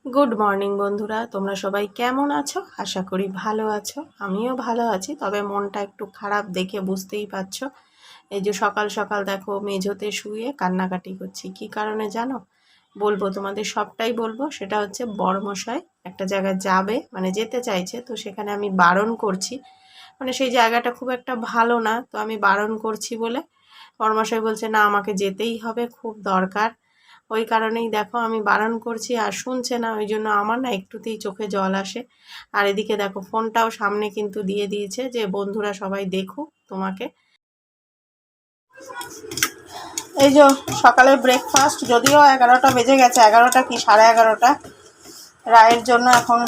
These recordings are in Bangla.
গুড মর্নিং বন্ধুরা, তোমরা সবাই কেমন আছো? আশা করি ভালো আছো। আমিও ভালো আছি, তবে মনটা একটু খারাপ দেখে বুঝতেই পারছো। এই যে সকাল সকাল দেখো মেঝোতে শুয়ে কান্নাকাটি করছি। কি কারণে জানো? বলবো তোমাদের, সবটাই বলবো। সেটা হচ্ছে বড়মশাই একটা জায়গায় যাবে, মানে যেতে চাইছে, তো সেখানে আমি বারণ করছি। মানে সেই জায়গাটা খুব একটা ভালো না, তো আমি বারণ করছি বলে বড়মশাই বলছে না, আমাকে যেতেই হবে, খুব দরকার। ওই কারণেই দেখো আমি বারণ করছি আর শুনছে না, ওই জন্য আমার না একটুতেই চোখে জল আসে। আর এদিকে দেখো ফোনটাও সামনে কিন্তু দিয়ে দিয়েছে যে বন্ধুরা সবাই দেখুক তোমাকে। এই যে সকালে ব্রেকফাস্ট, যদিও 11টা বেজে গেছে, 11টা কি 11:30। রায়ের জন্য এখন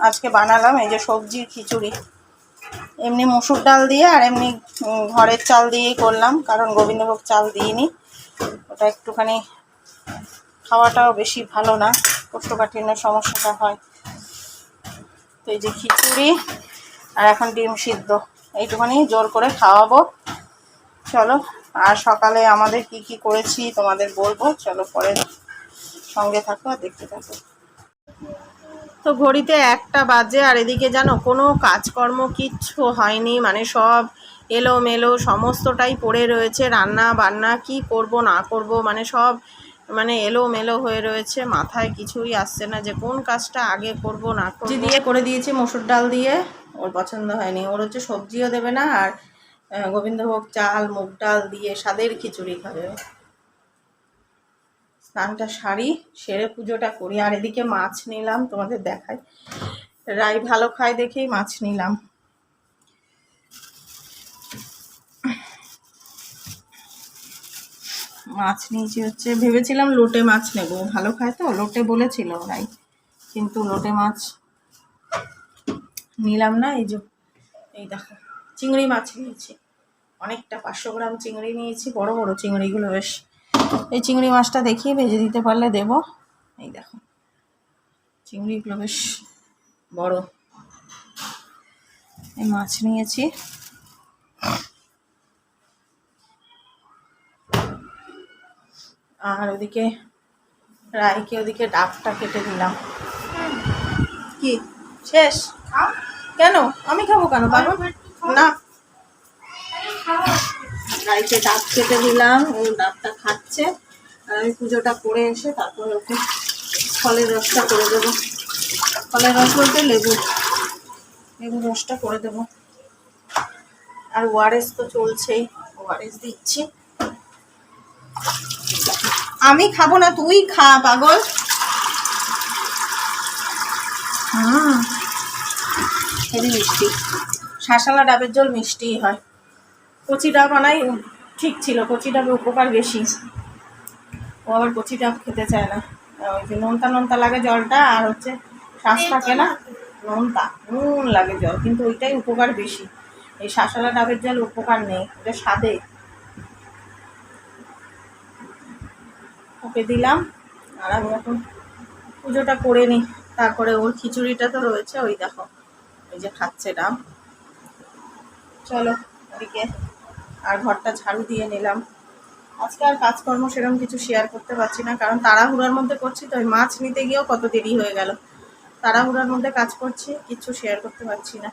আজকে বানালাম এই যে সবজির খিচুড়ি। এমনি মসুর ডাল দিয়ে আর এমনি ঘরের চাল দিয়েই করলাম, কারণ গোবিন্দভোগ চাল দিইনি। ওটা একটুখানি খাওয়াটাও বেশি ভালো না, কোষ্ঠকাঠিন্যের সমস্যাটা হয়। তো এই যে খিচুড়ি আর এখন ডিম সিদ্ধ, এইটুখানি জোর করে খাওয়াবো। চলো, আর সকালে আমাদের কি কি করেছি তোমাদের বলবো, চলো পরে সঙ্গে থাকো আর দেখতে থাকো। তো ঘড়িতে 1টা বাজে, আর এদিকে জানো কোনো কাজকর্ম কিচ্ছু হয়নি, মানে সব এলোমেলো সমস্তটাই পড়ে রয়েছে। রান্না বান্না কি করব না করব, মানে সব মানে এলোমেলো হয়ে রয়েছে, মাথায় কিছুই আসছে না যে কোন কাজটা আগে করব না করব। সবজি দিয়ে করে দিয়েছি মসুর ডাল দিয়ে, ওর পছন্দ হয়নি। ওর হচ্ছে সবজিও দেবে না, আর গোবিন্দভোগ চাল মুগ ডাল দিয়ে স্বাদের খিচুড়ি খাবে। স্নানটা সারি, সেরে পুজোটা করি। আর এদিকে মাছ নিলাম, তোমাদের দেখাই। রাই ভালো খায় দেখেই মাছ নিলাম। মাছ নিয়েছি হচ্ছে, ভেবেছিলাম লোটে মাছ নেব, ভালো খায় তো লোটে বলেছিল রাই, কিন্তু লোটে মাছ নিলাম না। এই যে এই দেখো চিংড়ি মাছ নিয়েছি অনেকটা, 500 গ্রাম চিংড়ি নিয়েছি, বড় বড় চিংড়িগুলো বেশ। এই চিংড়ি মাছটা দেখি ভেজে দিতে পারলে দেব। এই দেখো চিংড়িগুলো বেশ বড়। এই মাছ নিয়েছি। আর ওদিকে রাইকে ওদিকে ডাকটা কেটে দিলাম। কি শেষ? কেন আমি খাবো কেন বাবা? না, রাইকে ডাক কেটে দিলাম, ও ডাকটা খাচ্ছে। আর আমি পুজোটা করে এসে তারপরে ওকে ফলের রসটা করে দেবো। ফলের রস বলতে লেবু রসটা করে দেবো। আর ওআরএস তো চলছেই, ওআরএস দিচ্ছি। আমি খাবো না, তুই খা পাগল। হেবি মিষ্টি, শাঁসালা ডাবের জল মিষ্টিই হয়। কচি ডাব আনাই ঠিক ছিল, কচি ডাবে উপকার বেশি। ও আবার কচি ডাব খেতে চায় না, ওই যে নোনতা নোনতা লাগে জলটা, আর হচ্ছে শ্বাস থাকে না, নোনতা নুন লাগে জল, কিন্তু ওইটাই উপকার বেশি। এই শাঁসালা ডাবের জল উপকার নেই, ওটা স্বাদে। ওকে দিলাম, আর আমি এখন পুজোটা করে নিই, তারপরে ওর খিচুড়িটা তো রয়েছে, ওই দেখো ওই যে খাচ্ছে ডাব। চলো ওদিকে, আর ঘরটা ঝাড়ু দিয়ে নিলাম। আজকে আর কাজকর্ম সেরকম কিছু শেয়ার করতে পারছি না, কারণ তাড়াহুড়ার মধ্যে করছি। তো ওই মাছ নিতে গিয়েও কত দেরি হয়ে গেল, তাড়াহুড়ার মধ্যে কাজ করছি, কিছু শেয়ার করতে পারছি না।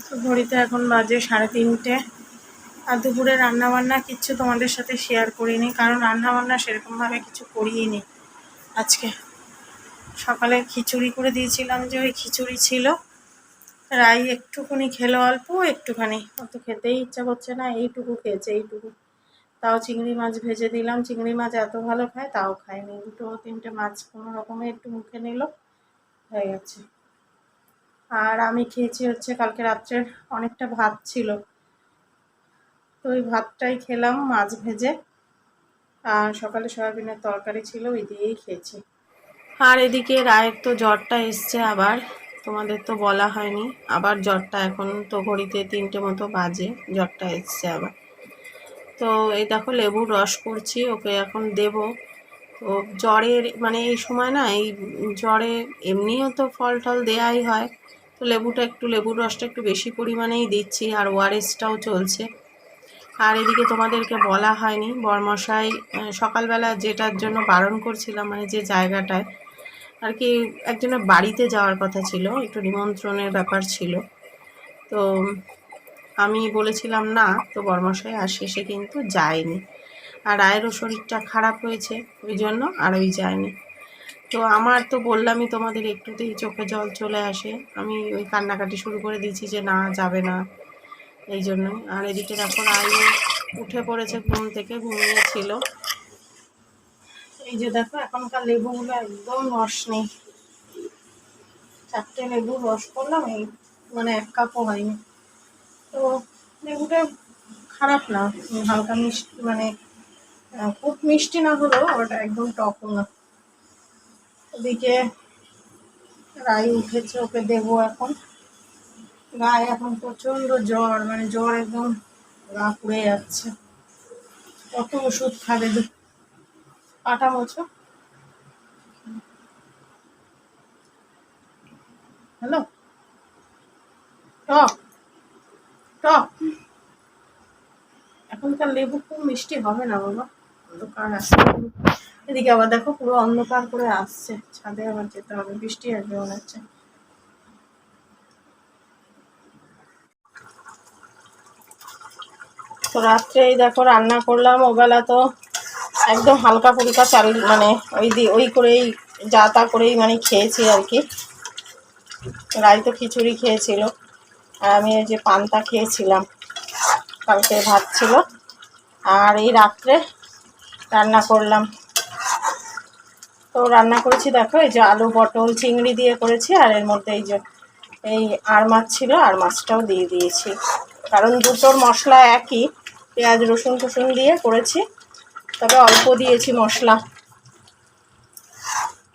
তো ঘড়িতে এখন বাজে 3:30। আর দুপুরে রান্নাবান্না কিচ্ছু তোমাদের সাথে শেয়ার করিনি, কারণ রান্নাবান্না সেরকমভাবে কিছু করিয়ে নি আজকে। সকালে খিচুড়ি করে দিয়েছিলাম, যে ওই খিচুড়ি ছিল। রাই একটুখানি খেলো, অল্প একটুখানি, অত খেতেই ইচ্ছা করছে না, এইটুকু খেয়েছে, এইটুকু। তাও চিংড়ি মাছ ভেজে দিলাম, চিংড়ি মাছ এত ভালো খায়, তাও খায়নি। 2-3টে মাছ কোনো রকমে একটু মুখে নিল, হয়ে গেছে। আর আমি খেয়েছি হচ্ছে কালকে রাত্রের অনেকটা ভাত ছিল, তো ওই ভাতটাই খেলাম মাছ ভেজে। আর সকালে সয়াবিনের তরকারি ছিল, ওই দিয়েই খেয়েছি। আর এদিকে রায়ের তো জ্বরটা এসছে আবার, তোমাদের তো বলা হয়নি। আবার জ্বরটা, এখন তো ঘড়িতে 3টে মতো বাজে, জ্বরটা এসছে আবার। তো এই দেখো লেবুর রস করছি, ওকে এখন দেব। তো জ্বরের মানে এই সময় না, এই জ্বরে এমনিও তো ফল টল দেওয়াই হয়, তো লেবুর রসটা একটু বেশি পরিমাণেই দিচ্ছি। আর ওআরএসটাও চলছে। আর এদিকে তোমাদেরকে বলা হয়নি, বরমশাই সকালবেলা যেটার জন্য বারণ করছিলাম, মানে যে জায়গাটায় আর কি একজনের বাড়িতে যাওয়ার কথা ছিল, একটু নিমন্ত্রণের ব্যাপার ছিল। তো আমি বলেছিলাম না, তো বরমশাই আর শেষে কিন্তু যায়নি। আর রায়েরও শরীরটা খারাপ হয়েছে, ওই জন্য আর ওই যায়নি। তো আমার তো বললামই তোমাদের, একটুতেই চোখে জল চলে আসে, আমি ওই কান্নাকাটি শুরু করে দিয়েছি যে না যাবে না, এই জন্যই। আর এদিকে দেখো রায়ও উঠে পড়েছে ঘুম থেকে, ঘুমিয়েছিল। এই যে দেখো এখনকার লেবুগুলো একদম রস নেই, 4টে লেবুর রস করলাম, এই মানে 1 কাপও হয়নি। তো লেবুটা খারাপ না, হালকা মিষ্টি, মানে খুব মিষ্টি না হলেও ওটা একদম টকও না। ওদিকে রাই উঠেছে, ওকে দেবো এখন। গায়ে এখন প্রচন্ড জ্বর, মানে জ্বর একদম গা পুড়ে যাচ্ছে। কত ওষুধ খাবে, পাটা মোছো। হ্যালো, টক টক। এখনকার লেবু খুব মিষ্টি হবে না বাবা, অন্ধকার আসছে। এদিকে আবার দেখো পুরো অন্ধকার করে আসছে, ছাদে আবার যেতে হবে, বৃষ্টি আসবে মনে হচ্ছে। তো রাত্রে এই দেখো রান্না করলাম, ওবেলা তো একদম হালকা ফুলকা চাল, মানে ওই করেই যা তা করেই মানে খেয়েছি আর কি। রাই তো খিচুড়ি খেয়েছিল, আর আমি এই যে পান্তা খেয়েছিলাম, কালকে ভাত ছিল। আর এই রাত্রে রান্না করলাম, তো রান্না করেছি দেখো, এই যে আলু পটল চিংড়ি দিয়ে করেছি, আর এর মধ্যে এই যে এই আর মাছ ছিল, আর মাছটাও দিয়ে দিয়েছি, কারণ দুটোর মশলা একই, পেঁয়াজ রসুন টসুন দিয়ে করেছি, তবে অল্প দিয়েছি মশলা,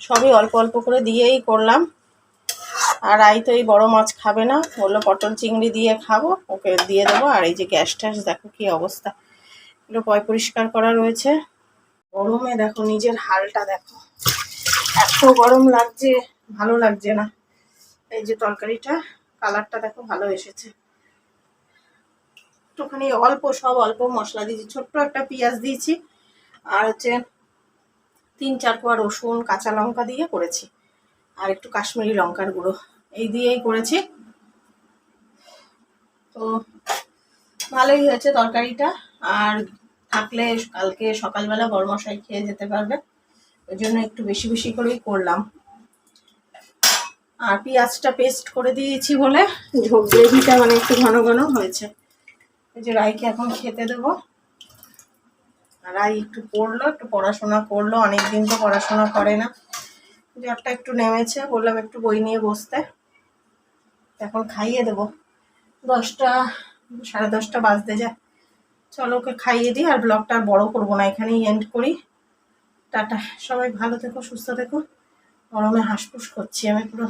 সবই অল্প অল্প করে দিয়েই করলাম। আর আই তো এই বড় মাছ খাবে না, বললো পটল চিংড়ি দিয়ে খাবো, ওকে দিয়ে দেবো। আর এই যে গ্যাস ট্যাস দেখো কি অবস্থা, এগুলো পরিষ্কার করা রয়েছে। গরমে দেখো নিজের হালটা দেখো, এত গরম লাগছে, ভালো লাগছে না। এই যে তরকারিটা কালারটা দেখো ভালো এসেছে, একটুখানি অল্প, সব অল্প মশলা দিয়েছি, ছোট্ট একটা পেঁয়াজ দিয়েছি, আর হচ্ছে 3-4 কোয়া রসুন কাঁচা লঙ্কা দিয়ে করেছি, আর একটু কাশ্মীরি লঙ্কার গুঁড়ো, এই দিয়েই করেছি। তো ভালোই হয়েছে তরকারিটা, আর থাকলে কালকে সকালবেলা বড়মশাই খেয়ে যেতে পারবে, ওই জন্য একটু বেশি বেশি করেই করলাম। আর পেঁয়াজটা পেস্ট করে দিয়েছি বলে গ্রেভিটা মানে একটু ঘন ঘন হয়েছে। এই যে রাইকে এখন খেতে দেবো। রাই একটু পড়লো, একটু পড়াশোনা করলো, অনেকদিন তো পড়াশোনা করে না, জ্বরটা একটু নেমেছে, বললাম একটু বই নিয়ে বসতে। এখন খাইয়ে দেবো, 10টা 10:30 বাজতে যায়। চলো ওকে খাইয়ে দিই, আর ব্লগটা আর বড় করবো না, এখানেই এন্ড করি। টাটা, সবাই ভালো থেকো, সুস্থ থেকো। গরমে হাঁসফুস করছি আমি পুরো।